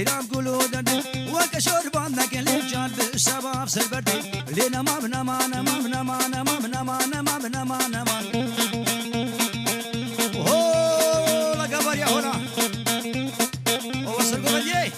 بيرام قلودن وكشوربان لكن للجان بالشباب سلبردي لينا ما بنا ما نما بنا ما نما بنا ما نما بنا ما نما اوه لا قبر يا هنا وصل قبل يي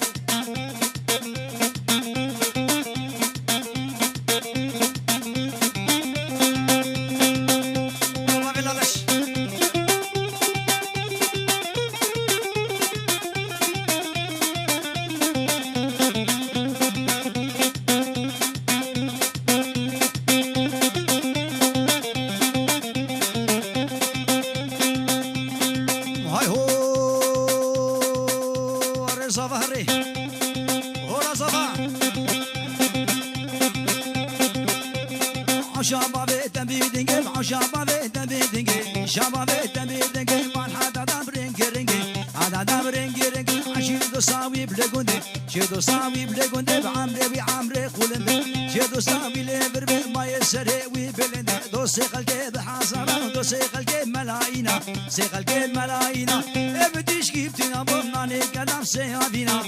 شدو صاوي بلقوند بعمري خولند شدو صاوي لبربل ما يسري ويبلند دو سيقلك بحاصرة دو سيقلك ملاينا سيقلك ملاينا ابديش كيفتنا بغناني كلام سيابينا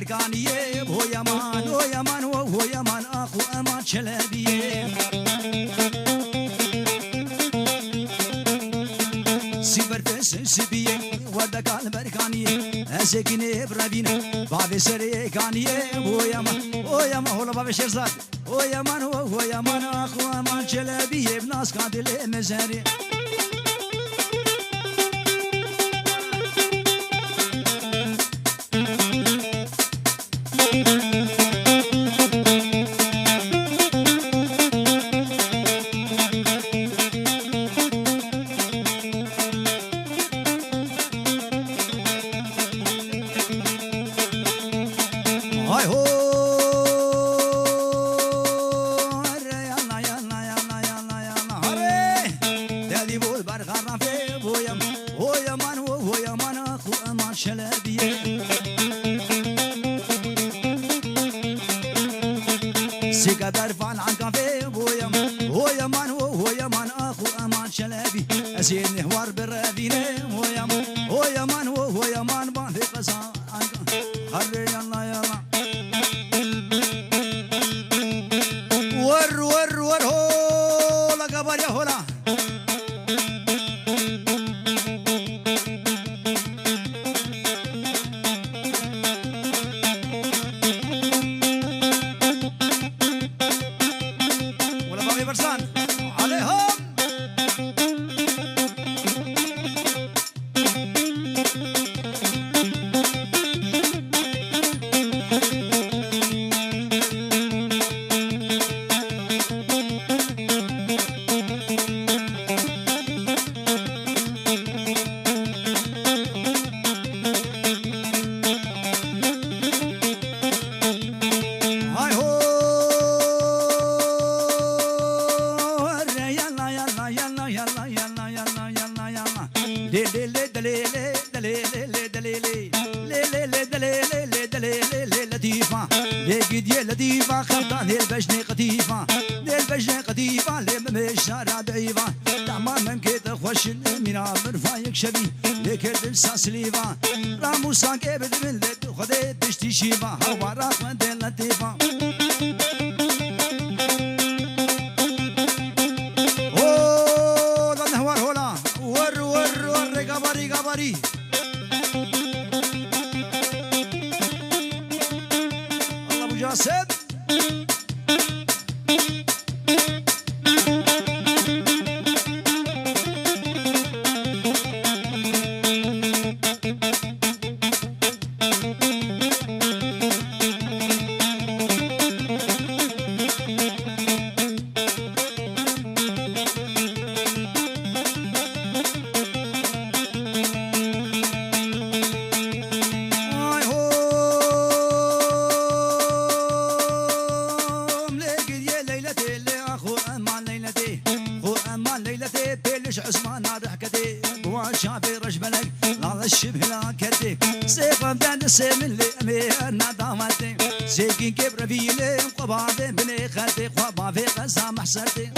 بركانيه هو يمان هو يمان وهو يمان اخو امان شلبيه سيبر فس سبيه ودك البركانيه اسكني برابينا باب سري كانيه هو يمان هو باب شيرزاد هو يمان اخو امان شلبيه بناس قادل مزاري شبي لكن ساسليفا راموسان كبد من لد خدي بشتي شيفا هوا راح من دل لطيفا اوه ده نهار هولا ور غباري الله ابو جاسم سيقم دان سيمن لي أنا دامتي زيكين كبر بيلي قبابي بني خالتي قبابي قزام حسرتي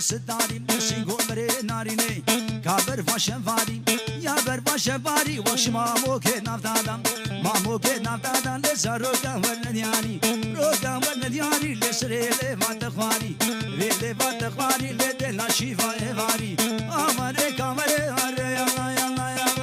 ستاري مسيقو مري ناريني كابر فاشفاري يا بر فاشفاري وش ما موكي نفتادم ما موكي نفتادم لزارو كامل روكا والندياني لسري لفاتخواني لفاتخواني لدلا شيفا إفاري أمري كامري هري يلا يلا يلا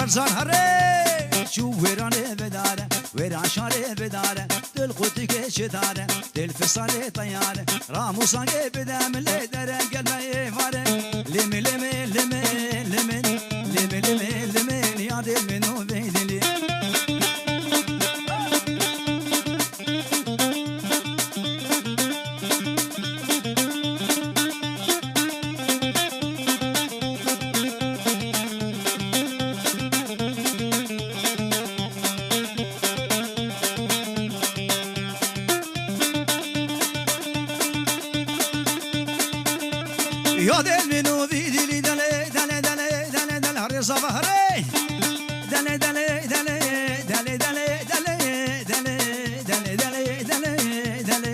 برزان هره شو ويرانه بداره ويران شاره بداره دل قطيك شداره دل فصاله طياره راموسانه بدام اللي دره قلبي فاره لم لم لم لم لم لم لم يا دل منو بيدلي يا دل منو بيدلي دلي دلي دلي دلي دلي هري صباح هري دلي دلي دلي دلي دلي دلي دلي دلي دلي دلي دلي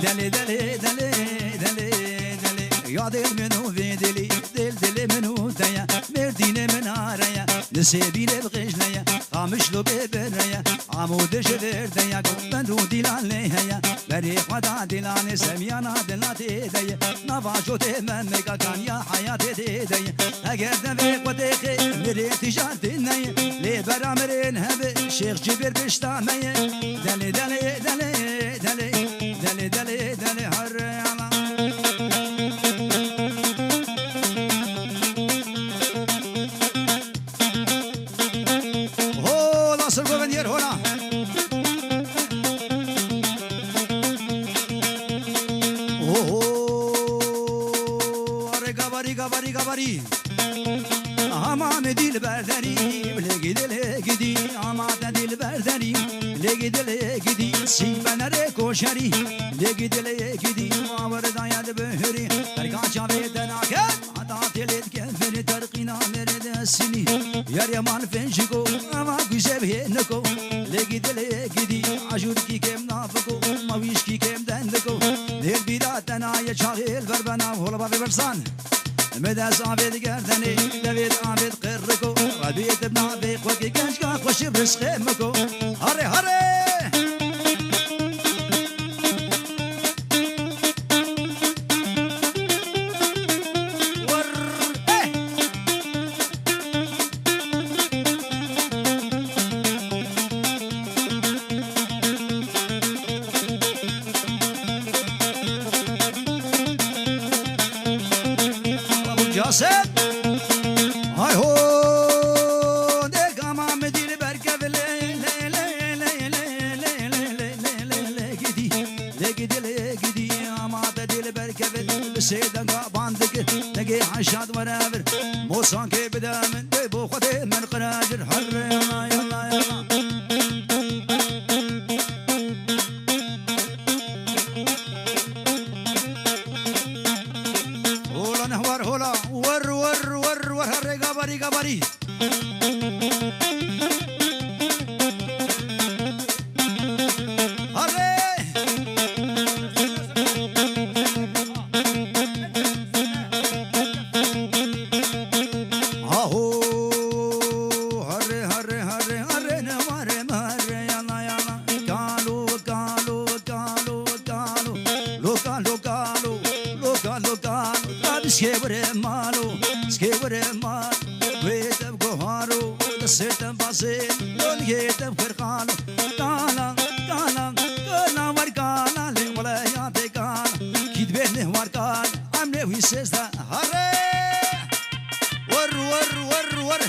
دلي دلي دلي دلي دلي يا دل منو بيدلي دل دل منو ديا مردين من عريا نسيبي لبغجليا قامش لو ببريا عمود جبر ديا بندو ديلان ليها بري خدا ديلان سميانا دلاتي ديا نفاجو تمن ميقا كان يا حياتي ديا اگر دبي قديخي مري تجارتي نيا لي برامرين هب شيخ جبر بشتامي دلي دلي دلي دلي دلي دلي دلي هر هنا قبري أما مدي البردني لقيد لقيدي أما تدي البردني لقيد لقيدي سيبنا ريكو شري لقيد لقيدي ما وردا يد بهري تركا شافيتنا كم عطاتي ليد كفر ترقينا مرد السني يا ريمان فنشكو أما كشبه نكو لقيد لقيدي عجوركي كم نافكو ما ويشكي كم دندكو دير بيراتنا يشاغل بربنا ولا بابي برسان مداس عبيد قردني لبيد عبيد قركو ربيت بنعبيق وكي كنشكا خوش برسخي مكو هري هري جاسم هاي هو ديك ما مدير بركب لقيدي ما تدير بركب بسيدك باندك نجي عشاد ورابر موسان كي بدا من بيبو خدي من قراجر حر يلا يلا يلا هولا نهور هولا ور ور ور ور هري قبري سكيبر مال ويتب قهارو دسيتم باسين لوليتم خرقانو كالا كالا كالا ورقالا لي ولا ياتي كالا كيد بينه ورقال عمري ويسيستا هري ور ور ور ور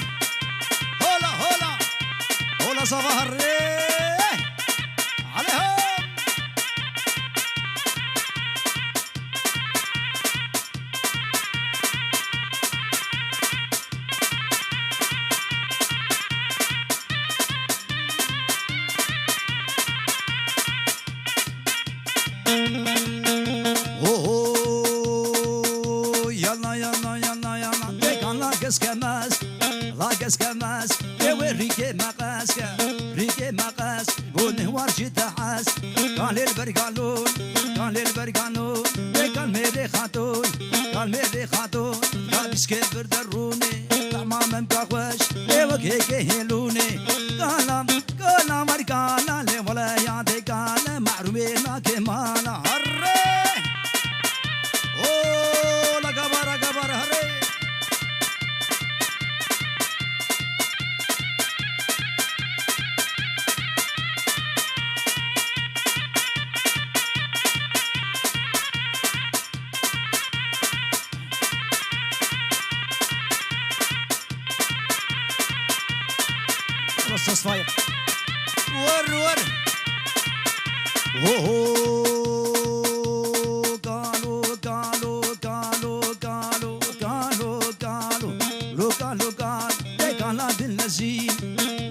هولا هولا هولا صباح هري عليهم كماس ريكي مقاس بونه ورجي تحاس قال البرقالون قال ميري خاتون قال بسكبر دروني تمام مكاوش ليوك هيك هيلوني قال مرقالا لي ولا يعطي قال معرومينا كمالا هري لا قبر هري صفاير ور قالوا بالنزيل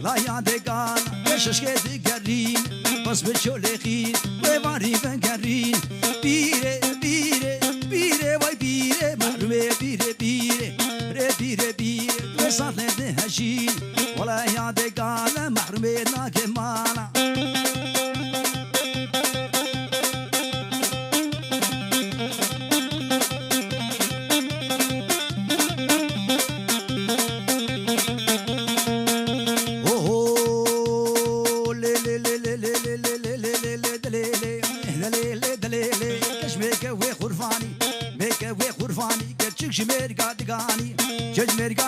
لا يعدي قال ايش كده قرين بس بشولخين وباري فنقرين بيره واي بيره معروي بيره وصلت هشين ولا يعدي قال محرومينا كمانا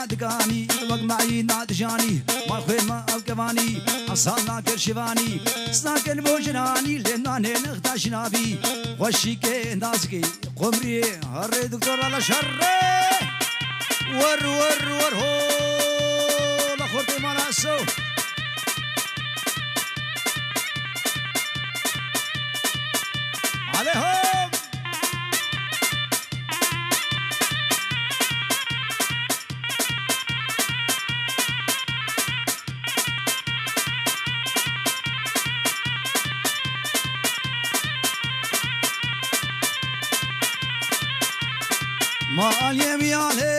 دقاني وقمعي نادجاني ما خوي ما أوكباني أصالنا كرشباني ساكن بوجناني لناني نختاشنابي وشيكي نازكي قمري هري دكتور على شر ور هو لخورتي مناسو مالي بيالي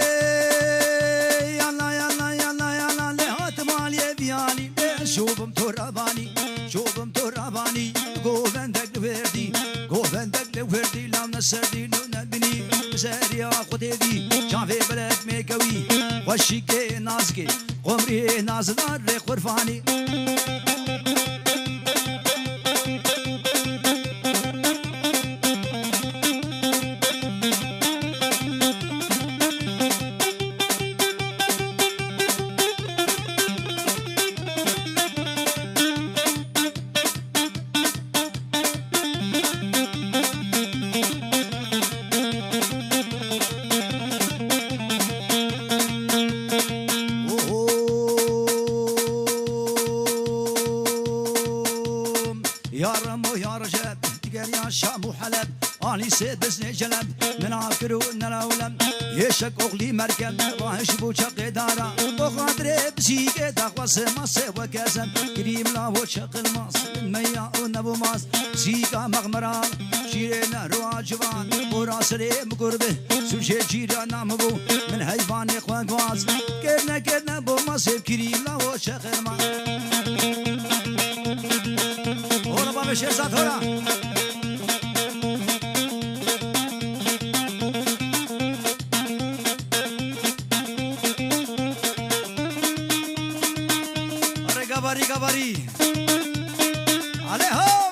يلا يلا يلا يلا لهات مالي بيالي شوفم تراباني شوفم تراباني قوفندك لوردي قوفندك لوردي لو نسردي لو ندني سريا خديدي شافي بلد ميكوي وشيكي نازكي قمري نازدار قرفاني يا رمو يا رجب تقال يا شام وحلب اني سيد بسني جلب من عاكرو نلاولم يشك اغلي مركب راهش بو شق دارا وخاطري بسيك تخوص مص وكاسم كريم لا وشق الماس الميا ونبو ماس سيكا مغمران شيرنا روا جوان براسري مقربه سوشي جيرانا مبو من حيوان اخوان قواز كرنا بو ماس كريم لا وشق الماس شهزاد هورا ريغا باري عليهم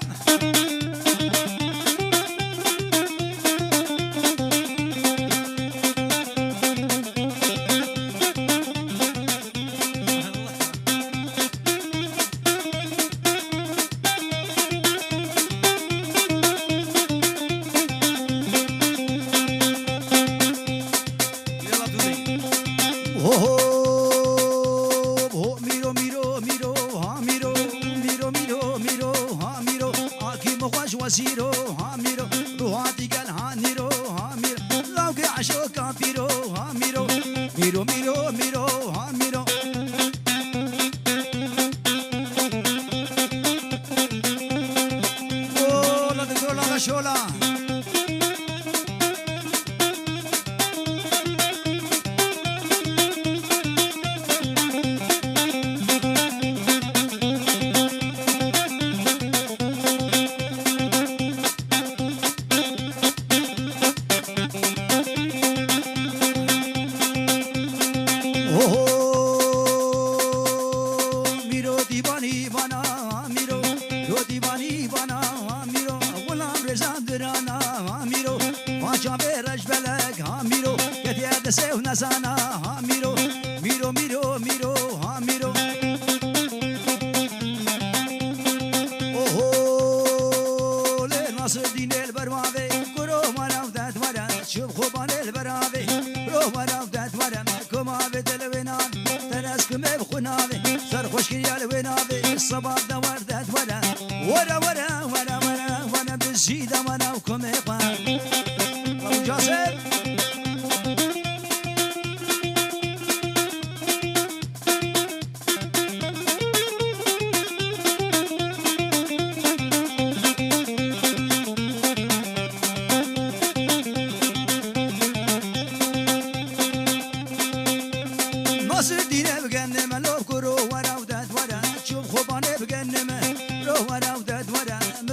وزيرو هاميرو روحاتي قال هانيرو هاميرو لوكي عشو كافيرو هاميرو ميرو ميرو ميرو هاميرو اولا دكتور لا شولا سيو نزانا هاميرو ميرو ميرو ميرو هاميرو اوه لناصر دين البرماوي كرو مراو دات ورا شوف خوبان البراوي رو مراو دات ورا كما بدلوينان تناسكم بخناوي سر خوشكي الويناوي الصباح دوار دات ورا ورا ورا ورا ورا وانا بالزيدة وانا وكم اقوى جاسر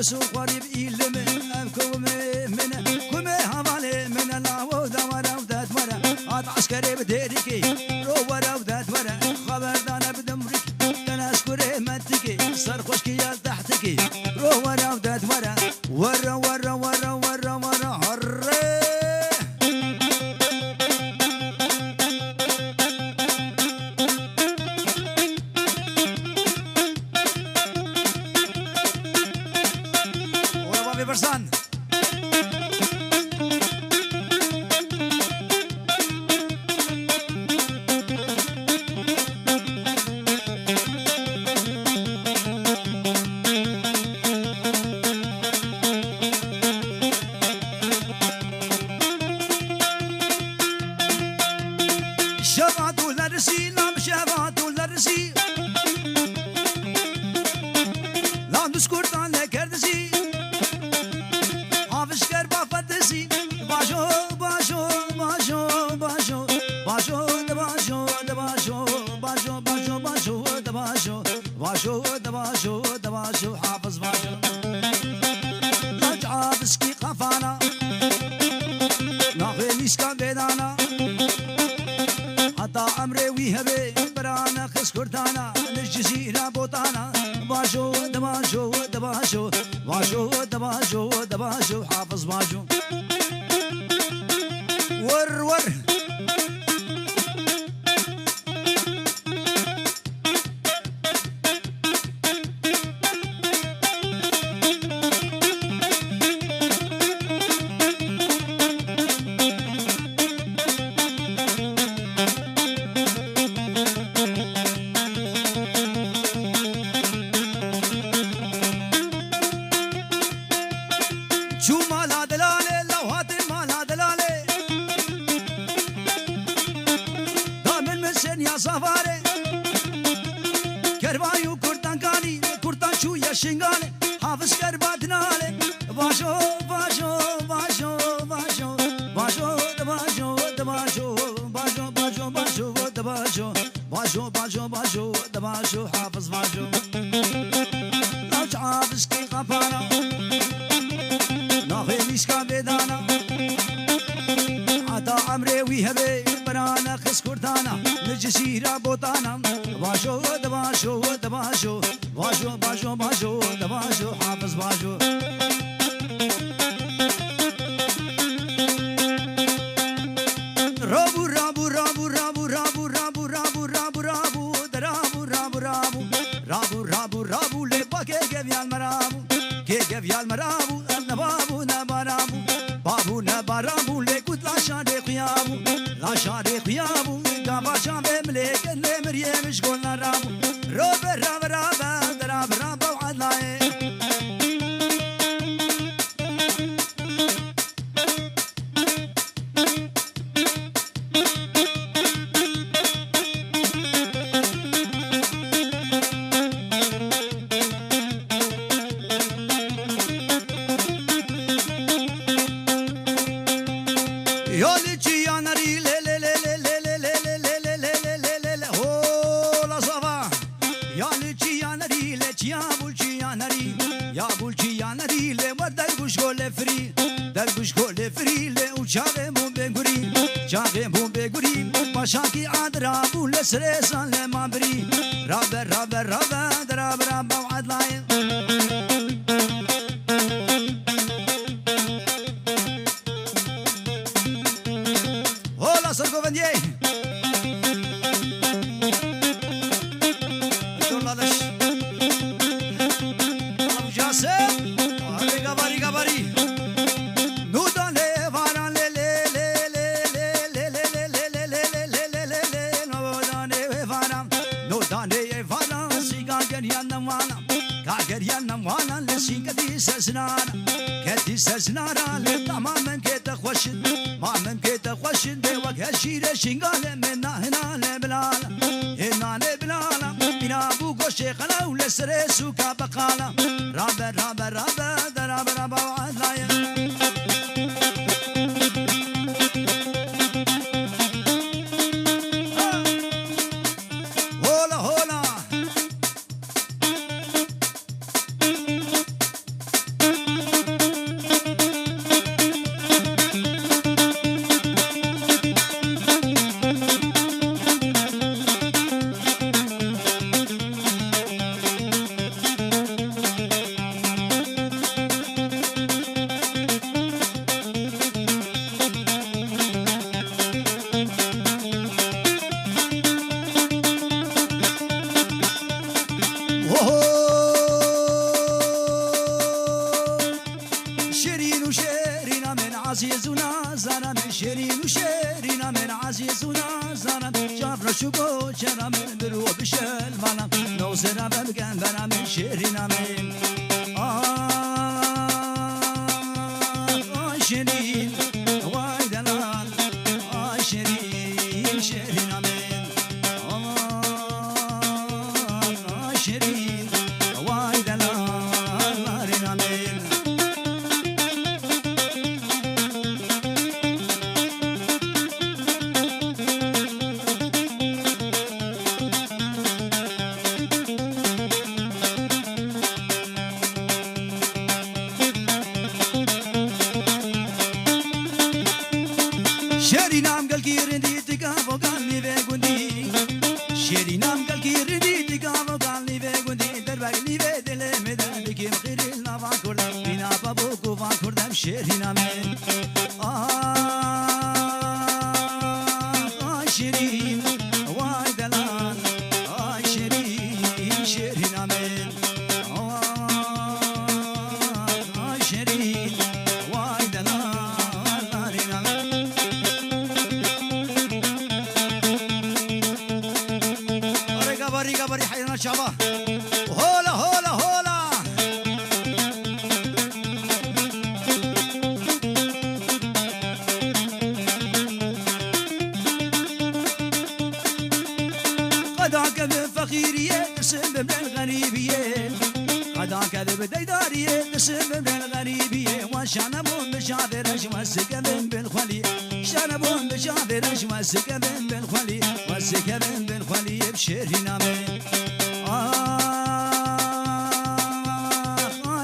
سوق قريب إلمه أمكومه منه كومه هوالي من الله ودا ورا ودا ورا عاد عسكري بديركي رو ورا ودا ورا خبردان بدمرك تناس كره متكي صار خوشكي يال تحتكي رو ورا ودا ورا ورا ورا ورا ورا ورا هري برسان ويسكا بيدانا حتى عمري ويهبي برانا خس كردانا الجزيرة بوطانا باجو دباجو دباجو باجو دباجو دباجو حافظ باجو ور ور شو مالا دلالي لو هاتي مالا دلالي دامن مسن يا صفاري كربايو كرتان كالي كرتان شو يا شنغالي حافظ كرباتنالي باشو باشو باشو باشو باشو دباشو دباشو باشو باشو باشو دباشو باشو باشو باشو دباشو حافظ باشو لو حافظ كي قفانا ميشكا بيدانا عطا عمري ويهبي برانا خس كردانا الجزيرة بوطانا باشو دباشو دباشو باشو باشو باشو دباشو حافظ باشو رابو رابو رابو رابو رابو رابو رابو رابو رابو درابو رابو رابو رابو رابو رابو لباكي كيفيا المرابو كيفيا المرابو نبابو نبارابو بابو نبارابو لكوت لاشاري قيابو لاشاري قيابو قابا شامي مليك اللي مريم شقولنا رابو روبر راب رابا دراب رابا وعدلاي يولي جيانري لي لي لي لي لي لي لي لي لي لي لي لي لي هو لا صباح يولي جيانري لي جيابول جيانري يابول جيانري لي ودل بوش گول فري دل بوش گول فري لي وجاغي مون بگوري جاغي مون بگوري باشاكي عدرا بول سريسان لي مابري راب راب راب دراب راب وعدلاي Sarko Vendier Dolladesh Jase Gabari Gabari Nudane Varan le le le le le le le le le le le le le le le Nudane Varan Nudane Varan Siga Gerian Wana Gerian Wana le Siga di Sesnara Keti Sesnara le tamamen kete خوشن ما من كيت خوشن بي وجه شيره شنغال من هنا لبلالا هنا لبلالا بنا بو غشي خلا ولسرسو كبقالا راب راب راب دراب راب وعدلايا هولا هولا عزيزنا زرم شيرين وشيرين من عزيزنا زرم جافر شوكو شرم برو بشل مانا نو زرم بمكان بنا من شيرين من شيرين واي دلال شيرين شيرين من شيرين واي دلال من شری نام گل کیرندی تکاو گالی به گندی شری نام گل کیرندی تکاو گالی به گندی در بگلی به دل مدن دکیم خیری نوان کردم بینا بابو کوان کردم شری نامه شیرین وای دلان آی شیرین شیرین آمین آی شیرین وای دلان نارین آمین ریگا باری حیران شبا هولا هولا هولا فقيرية نسم من الغريبية هذا كذب ديدارية نسم من الغريبية وشانبون بشاذرش والسكبن بالخلي شانبون بشاذرش والسكبن بالخلي والسكبن بالخلي بشيري نامي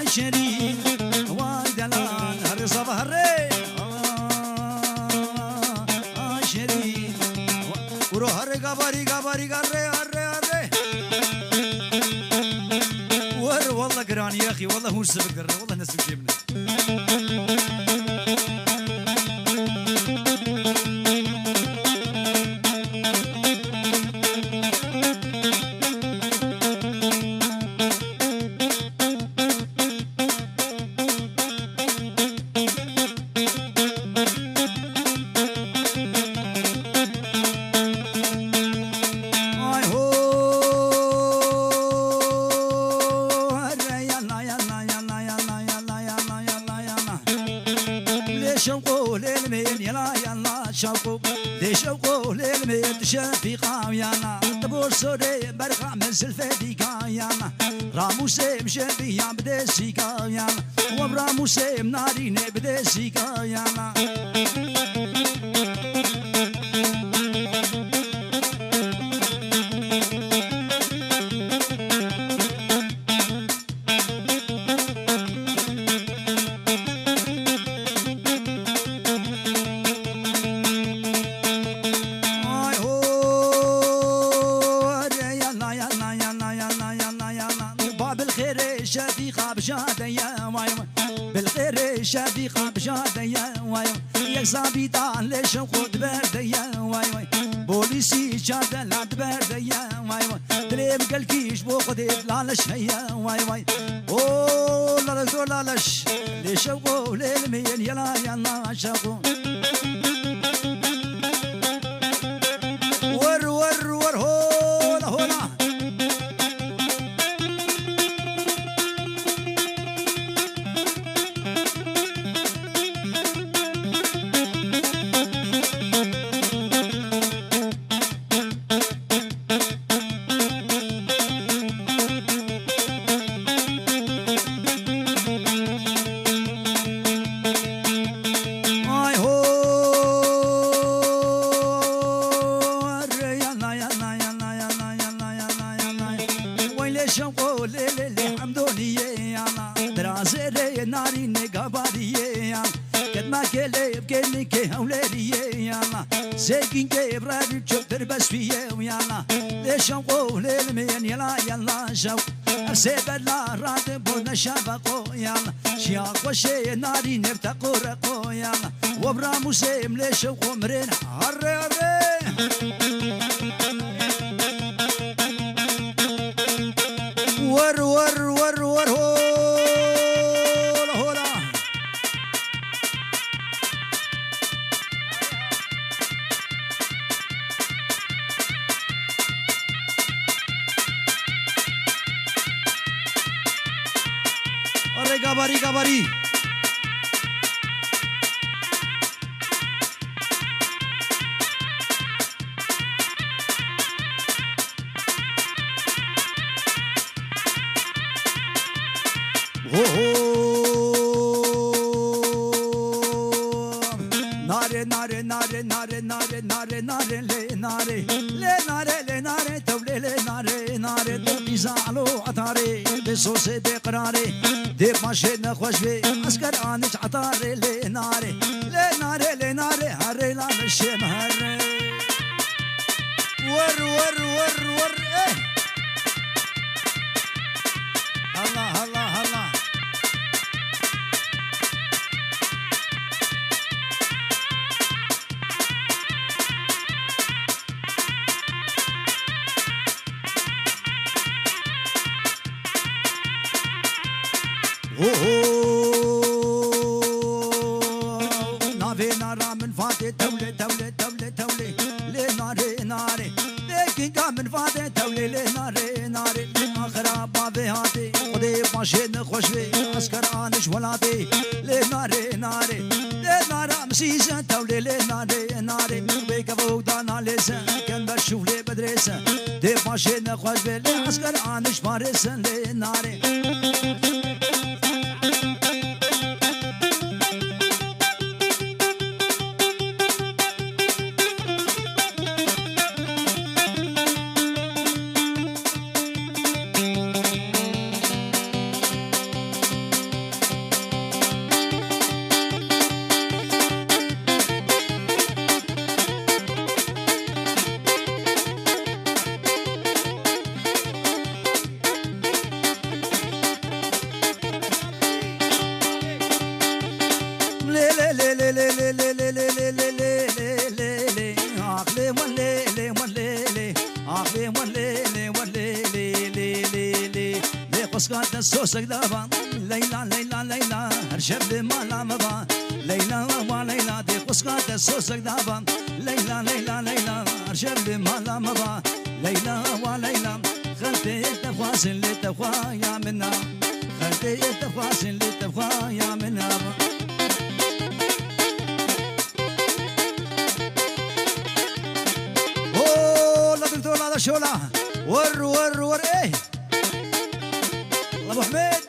شيرين ودلان هر صباح الري شيرين وروح رقا باري والله قران يا اخي والله هو السبب قران والله نسب جيبنا شفيقا ويانا تبور سوري برقع من سلفديكا ويانا راموسيم شبيا بدسيكا ويانا وبراموسيم ناريني بدسيكا ويانا بالخير شفيقة بشادة يا واي يا زابيطان ليش خد بردة يا واي بوليسي شادة لا بردة يا واي دليم قلكيش بو خدي لالش يا واي اوه لا لالش ليش خو للمين يلا يلا شقو ور هولا ساكن كيف رابي تشوف بس فيا ويانا ليش نقول المين يلا شوف أرسب لا راتب ونشافقو يانا شياق وشي ناري نفتقو رقو يانا وبرا مسيم ليش وقمرين هري ور هولا Gabari. Nare nare nare nare nare nare le nare le nare le nare تولي le nare nare بيزعلو عطاري بصوصي بقراري دي ماشي نخوش بي عسكر عنش عطاري le nare le nare هري لا مشي مهري ور ور ور ور ايه الله الله الله نافي نارا من فاتي تولي تولي تولي تولي لي ناري ناري لكن من فاتي تولي لي ناري ناري آخرا بابي هاتي خدي باشي نخوش بي عسكر آنش ولاتي لي ناري ناري لي نارا مسيسة تولي لي ناري ناري بيك فوق دانا ليسا كان بشوف لي بدريسا دي باشي نخوش بي لي عسكر آنش باريسا لي ناري سوسك دابا ليلى ليلى ليلى هرشب ما لا مضى ليلى وليلى دي قسقات سوسك دابا ليلى ليلى ليلى هرشب ما لا مضى ليلى وليلى خلتي التفاصيل اللي تبغى يا منا خلتي التفاصيل اللي تبغى يا منا اوه لا دكتور هذا شولا ور ور ور ايه ابو حميد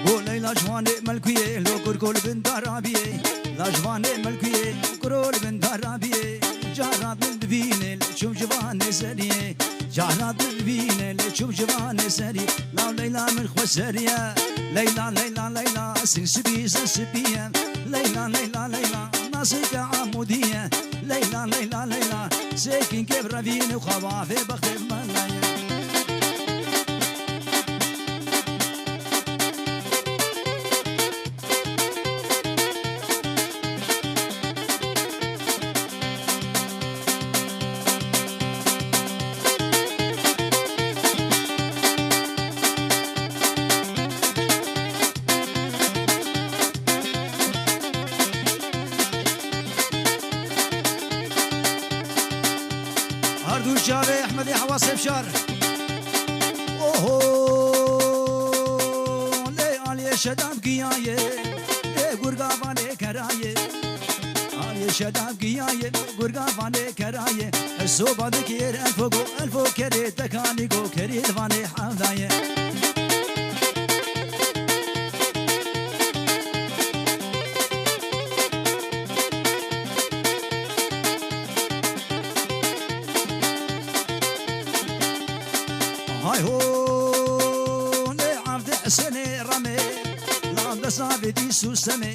وليلى جواني ملكيه لو كركول بنت عربيه لا جواني ملكيه كرول بنت عربيه جارات من بينه شوف جواني سريه جارات من بينه شوف جواني سريه لا ليلى من خوسريه ليلى ليلى ليلى سنسبي سنسبيه ليلى ليلى ليلى ناسك عموديه ليلى ليلى ليلى ساكن كيف رافين وخوافي بخيف ملايا شاري احمد حواس بشار اوه لي علي شدام كيايه لي غرغافاني كرايه علي شدام كيايه غرغافاني كرايه الصوبه ذكير الفوق كري تكانيكو كري الفاني حمدايه هاي هو لي عبد حسني رمي لا صابتي سوسمي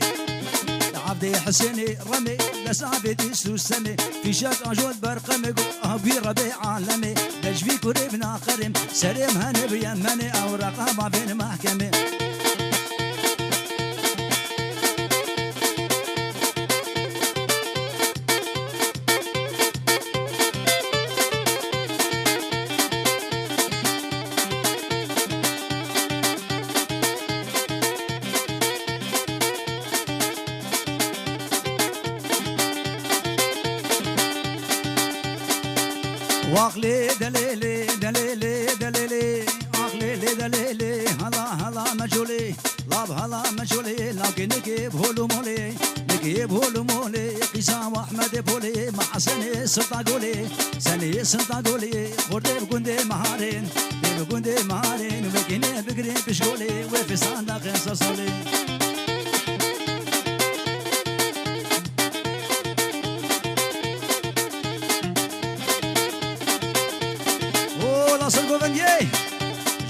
عبد حسني رمي لا صابتي سوسمي في شاك اجود برقمي ابي ربيع عالمي دجفي كريبنا خرم سريم هنبي يمني او رقابه بين محكمه واخلي دليلي دليلي دليلي اخلي دليلي هلا هلا مجولي لاب هلا مجولي لكن نجيب هولو مولي نجيب هولو مولي قيسام واحمد بولي مع سني سلطة قولي سني سلطة قولي خردي بقندي مهارين بقندي مهارين وبكيني بقري بشغولي وفي صندوق صصولي صلقو بنجي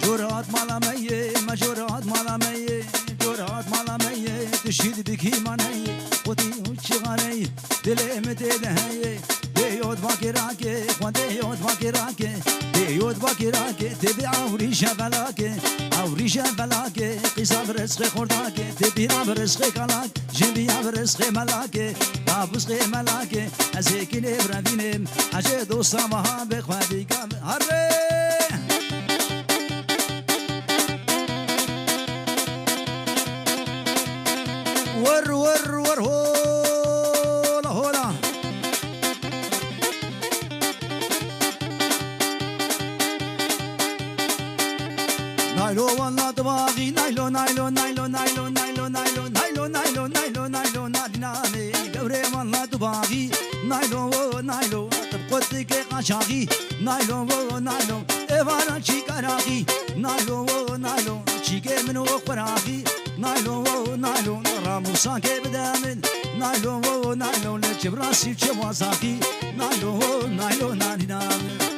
جورات مالا مية ما جورات مالا مية جورات مالا مية تشيد بكي ماني قطي وشغاني دلي متيد هاي ديوت باكي راكي خوان ديوت باكي راكي ديوت باكي راكي تبي عوريشة بلاكي عوريشة بلاكي قيسا برزقي خورداكي تبي برزقي كلاك جنبي برزقي ملاكي برزقي ملاكي ازيكيني برافيني حاجة دوسا مها بخوادي كامل هري ور ور ور هولا هولا نايلو والله دباغي نايلو نايلو نايلو نايلو نايلو نايلو نايلو نايلو نايلو نايلو نادي قوري والله دباغي نايلو نايلو تبقتك قشاغي نايلو نايلو ايوانا شيكاراغي نايلو نايلو شيكي منو قراغي نايلو نايلو راموسا كبدامن نايلو نايلو لجبراسي شوازاكي نايلو نايلو نادي نامن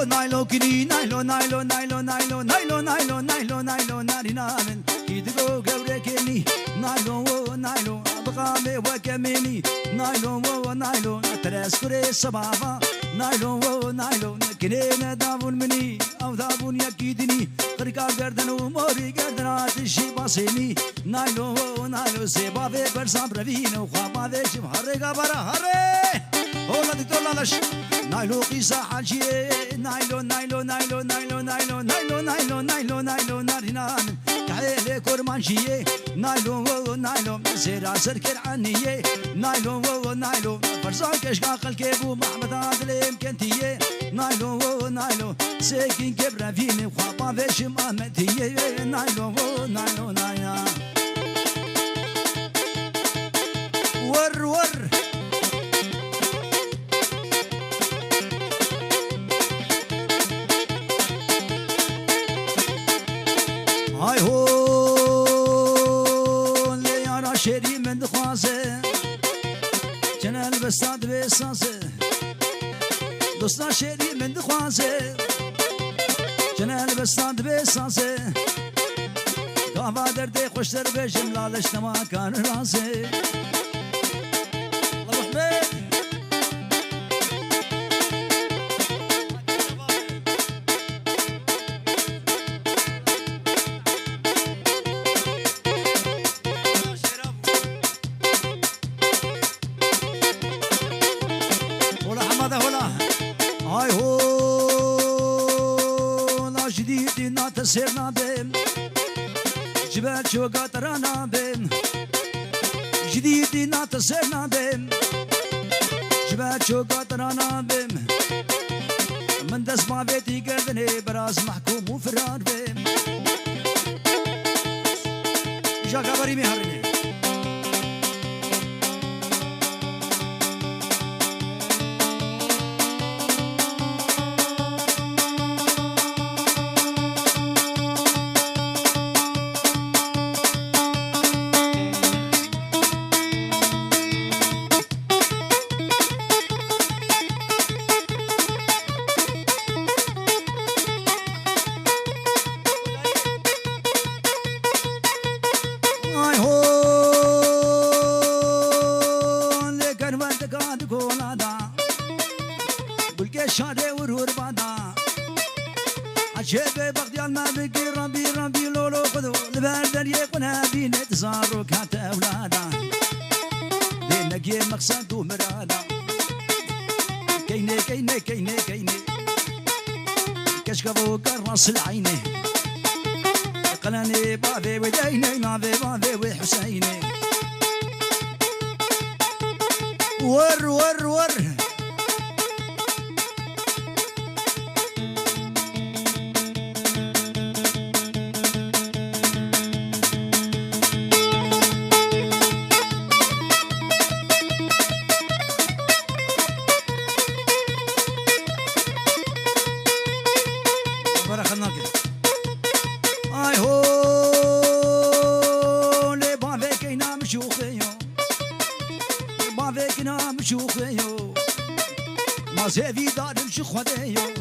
نايلو كني نايلو نايلو نايلو نايلو نايلو نايلو نايلو نايلو ناري نامن كيدغو غوركني نايلو نايلو بقامي وكمني نايلو نايلو تراسكري سبابا نايلو نايلو كنينا دابون مني او دابون يكيدني قرقا گردن وموري گردنات الشي باسيني نايلو نايلو سبابي برسام برفينو خوابا شم هرقا برا هري هولا دي طولالش نايلو قيسا حاجي نايلو نايلو نايلو نايلو نايلو نايلو نايلو نايلو نايلو نارينان كحيلي كورمانشي نايلو نايلو زيرا سركر عنية نايلو نايلو فرزان كشقاق الكيبو محمد عادل امكنتية نايلو نايلو سيكين كبرا فيني وخابا فيشم امتية نايلو نايلو نايلو ور ور هاي هو اللي يرى شري من دخوازه جنال بستاد بساسه دوستا شري من دخوازه جنال بستاد بساسه قهوه درده خوشتر بجم لالش نما كان راسه سيرنا بهم جبال شوقا ترانا بهم جديد ناتصرنا بهم جبال شوقا ترانا بهم من دس ما بيتي قردني براس محكوم وفرار بهم جاكا بري مهرني شادي ورور بادا عجيبي بغديال ما بقي ربي ربي لولو خذو البلدن يكون بين تزارو كانت اولادا دينك مقصد ومرادا كيني كيني كيني كيني كشكبو كراس العيني قلاني بابي وديني نابي بابي وحسيني ور ور ور زيفي دارم شو خديو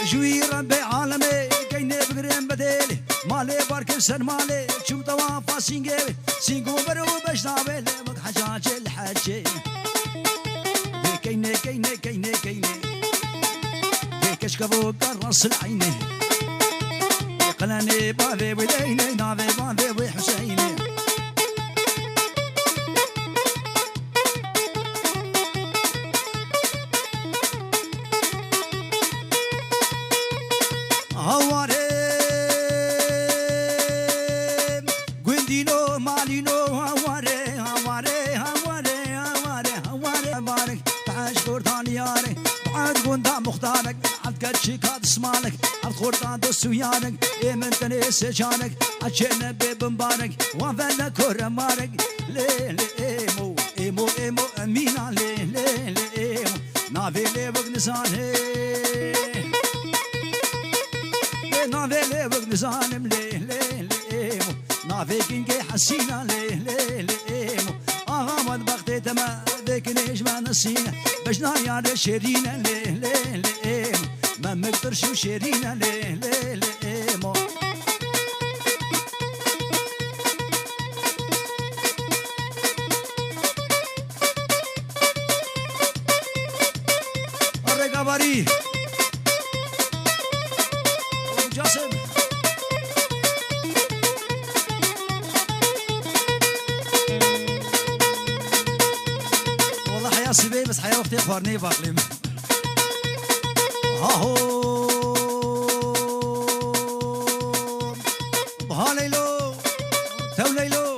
جوي ربي عالمي كيني بقرين بديلي مالي بارك سن مالي شو توافا سينجي سينجو برو بشنابي لمك حجاج الحجي كيني كيني كيني كيني كشكبو كرس العيني قلاني بابي وليني نابي بابي وحسيني مختارك عد شيكات اسمالك عد خورطان دوسويانك من تني سجانك عشان بمبارك وفنا كرمارك لي لي ايمو ايمو ايمو امينا لي لي لي ايمو نافي لي بغنسان نافي لي بغنسان لي لي لي ايمو نافي كينكي حسينا لي لي لي ايمو اغامض بختي تما ذيك نيش ما نسينا بجنا يا شيرينا لي لي لي ما مقدرش شيرينا لي لي لي مو الرقابري جاسم والله حياة سبي بس حياة وقتي اخبارني باقلم هاهو هاليلو توليلو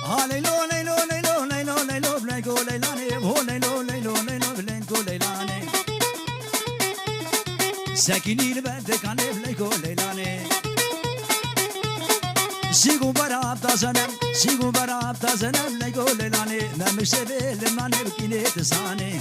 هاليلو ليلو ليلو ليلو ليلو بلينكو ليلاني هو ليلو ليلو ليلو بلينكو ليلاني ساكني لبدك عني بلينكو ليلاني سيقو براب تازنم سيقو براب تازنم لينكو ليلاني ما مش سبيل لماني بكيني تساني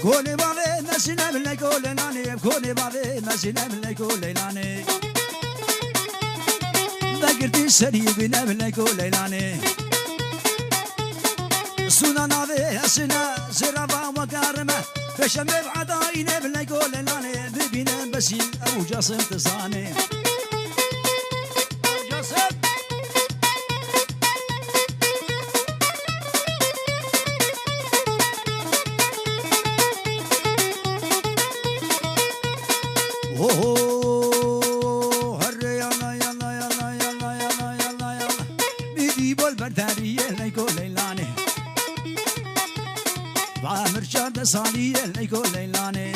كوني بابي مسنا من كولاني كوني بابي مسنا من كولاني ذكرتي سري بنا من كولاني سونا نافي اسنا زرابا وكارمه فشم بعداينا من كولاني ببينا بسيل او جاسم تصاني جاسم اوه هر يلا يلا يلا يلا يلا يلا يلا بيدي بول برداريه ليكو ليلاني بعمر شاد صاليه ليكو ليلاني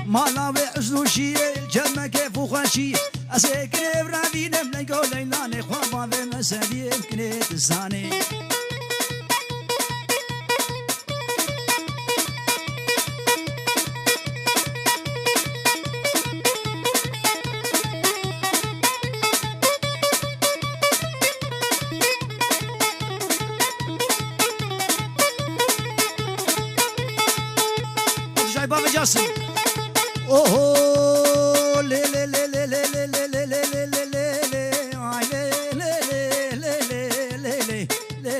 مالاوي عزوشي الجمع كيف وخشي اسكن برادينا ليكو ليلاني خوابا في مسدي كنيت الثاني بابا جاسم اوه لي لي لي لي لي لي لي لي لي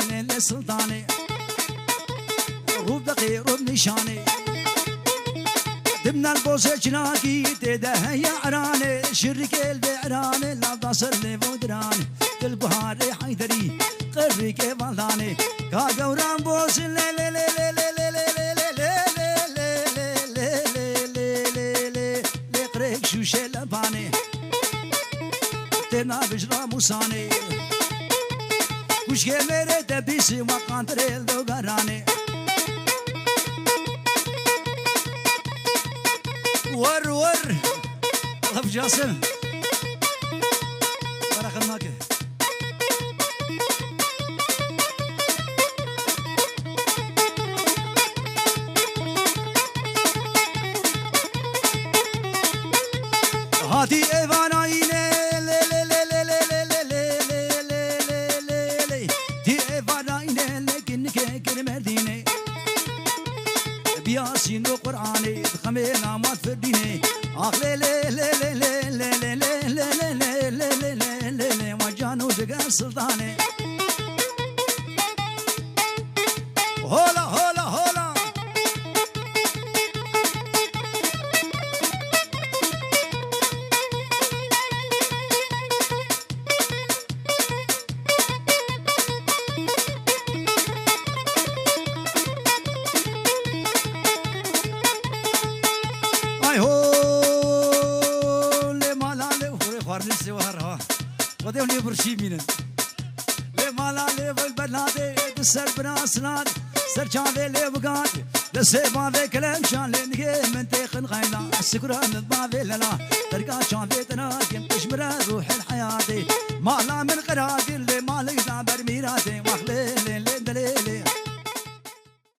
لي لي سلطاني روب دقي روب نشاني دمنا البوسه جناكي تده يا عراني شرك البعراني لا تصل لي بودراني البهار حيدري ريك فالاني كاغوران بوس لي لي لي لي لي شو شلباني تنا بجرا موساني وش كمرة تبيسي وقانتريل دو غراني ور ور الله بجاسم برا خدماك هاتي ايفانا يني لي لي لي لي لي لي لي لي لي لي تي ايفانا يني لكن كيكر مديني بياسين وقراني خمينا ما تفديني اخ لي لي لي لي لي لي لي لي لي لي لي لي لي وجانو دقا سلطاني هولا هولا هولا وديوني برشي مينن لي مالا لي بالبنادي دسر براسناد سر جاني لي بقاد دسيبان ذي كلام شان لنقي من تيخن غينا السكران الضافي لنا ترقى شان ذي تناكم تشمر روح الحياتي مالا من قراتي اللي مالك دابر ميراتي واخلي لي